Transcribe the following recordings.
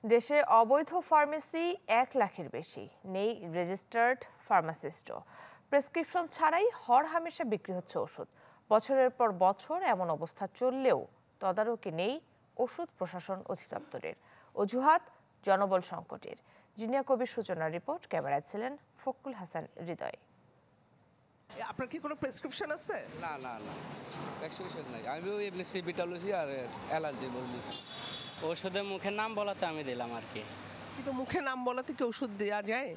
দেশে অবৈধ ফার্মেসি 1 লাখের বেশি, নেই রেজিস্টার্ড ফার্মাসিস্টও। প্রেসক্রিপশন ছাড়াই হরহামেশা বিক্রি হচ্ছে ওষুধ। বছরের পর বছর এমন অবস্থা চললেও তদারকি নেই ওষুধ প্রশাসন অধিদপ্তরের। অজুহাত জনবল সংকটের। জিনিয়া কবির সূচনার রিপোর্ট, ক্যামেরায় ছিলেন ফখরুল হাসান হৃদয়। আপনার কি কোনো প্রেসক্রিপশন আছে? না না না, প্রেসক্রিপশন নাই। আমি ওই এমনি সিবিটা লইছি আর অ্যালার্জি বলছি। ওষুধের মুখের নাম বলাতে আমি দিলাম আর কি। কিন্তু মুখে নাম বলাতে কি ওষুধ দেওয়া যায়?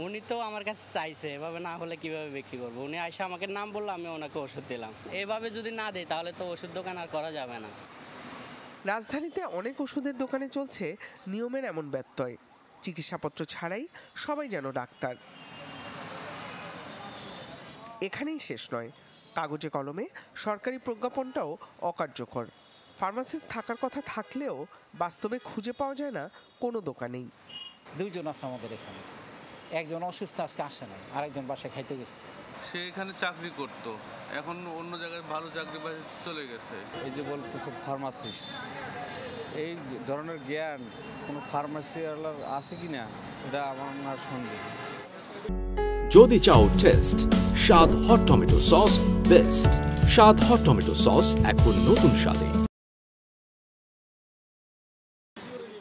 উনি তো আমার কাছে চাইছে, এভাবে না হলে কিভাবে বিক্রি করবো? উনি আইসা আমাকে নাম বললো, আমি ওনাকে ওষুধ দিলাম। এভাবে যদি না দিই তাহলে তো ওষুধ দোকান আর করা যাবে না। রাজধানীতে অনেক ওষুধের দোকানে চলছে নিয়মের এমন ব্যত্যয়। চিকিৎসাপত্র ছাড়াই সবাই যেন ডাক্তার। এখানেই শেষ নয়, কাগজে কলমে সরকারি প্রজ্ঞাপনটাও অকার্যকর। ফার্মাসিস্ট থাকার কথা থাকলেও বাস্তবে খুঁজে পাওয়া যায় না কোনো দোকানেই। দুইজন আছে আমাদের এখানে, একজন অসুস্থ আজকে আসে নাই, আরেকজন বাসায় খাইতে গেছে। সে এখানে চাকরি করতো, এখন অন্য জায়গায় ভালো চাকরি পাই চলে গেছে। এই যে বলতেছে ফার্মাসিস্ট, এই ধরনের জ্ঞান কোনো ফার্মাসিওয়ালার আছে কিনা এটা আমার না সন্দেহ। যদি চাও টেস্ট স্বাদ হট টমেটো সস বেস্ট। স্বাদ হট টমেটো সস এখন নতুন স্বাদে।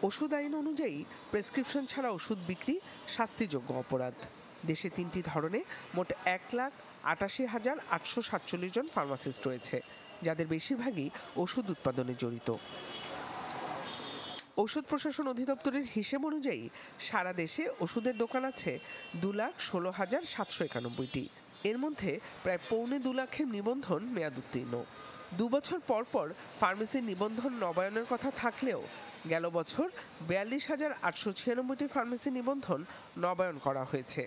ওষুধ আইন অনুযায়ী প্রেসক্রিপশন ছাড়া ওষুধ বিক্রি শাস্তিযোগ্য অপরাধ। দেশে 3টি ধরনে মোট 1,88,847 জন ফার্মাসিস্ট রয়েছে, যাদের বেশিরভাগই ওষুধ উৎপাদনে জড়িত। ঔষধ প্রশাসন অধিদপ্তরের হিসেব অনুযায়ী সারা দেশে ওষুধের দোকান আছে 2,16,791টি। এর মধ্যে প্রায় 2.25 লাখের নিবন্ধন মেয়াদ উত্তীর্ণ। 2 বছর পর পর ফার্মেসির নিবন্ধন নবায়নের কথা থাকলেও গেল বছর 42,896টি ফার্মেসি নিবন্ধন নবায়ন করা হয়েছে।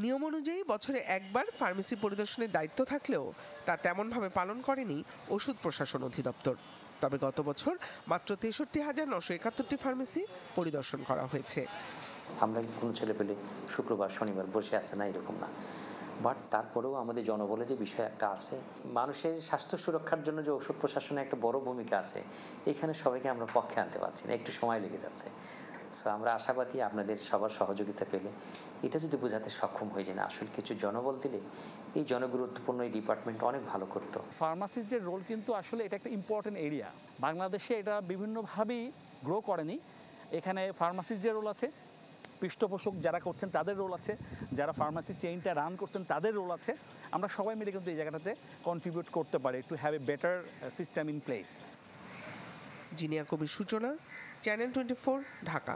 নিয়ম অনুযায়ী বছরে একবার ফার্মেসি পরিদর্শনের দায়িত্ব থাকলেও তা তেমনভাবে পালন করেনি ওষুধ প্রশাসন অধিদপ্তর। তবে গত বছর মাত্র 63,971টি ফার্মেসি পরিদর্শন করা হয়েছে। আমরা কোনো ছেলে পেলে শুক্রবার শনিবার বসে আছে না, এরকম না। বাট তারপরেও আমাদের জনবলে যে বিষয় একটা আছে, মানুষের স্বাস্থ্য সুরক্ষার জন্য যে ওষুধ প্রশাসনের একটা বড় ভূমিকা আছে, এখানে সবাইকে আমরা পক্ষে আনতে পারছি না, একটু সময় লেগে যাচ্ছে। সো আমরা আশাবাদী আপনাদের সবার সহযোগিতা পেলে এটা যদি বোঝাতে সক্ষম হয়ে যায় না, আসলে কিছু জনবল দিলে এই জনগুরুত্বপূর্ণ এই ডিপার্টমেন্ট অনেক ভালো করতো। ফার্মাসিস্টদের রোল কিন্তু আসলে এটা একটা ইম্পর্টেন্ট এরিয়া। বাংলাদেশে এটা বিভিন্নভাবেই গ্রো করেনি। এখানে ফার্মাসিস্টদের রোল আছে, পৃষ্ঠপোষক যারা করছেন তাদের রোল আছে, যারা ফার্মাসি চেইনটা রান করছেন তাদের রোল আছে। আমরা সবাই মিলে কিন্তু এই জায়গাটাতে কন্ট্রিবিউট করতে পারি to have a better system in place. Zinia Kabir Suchona, channel 24, Dhaka.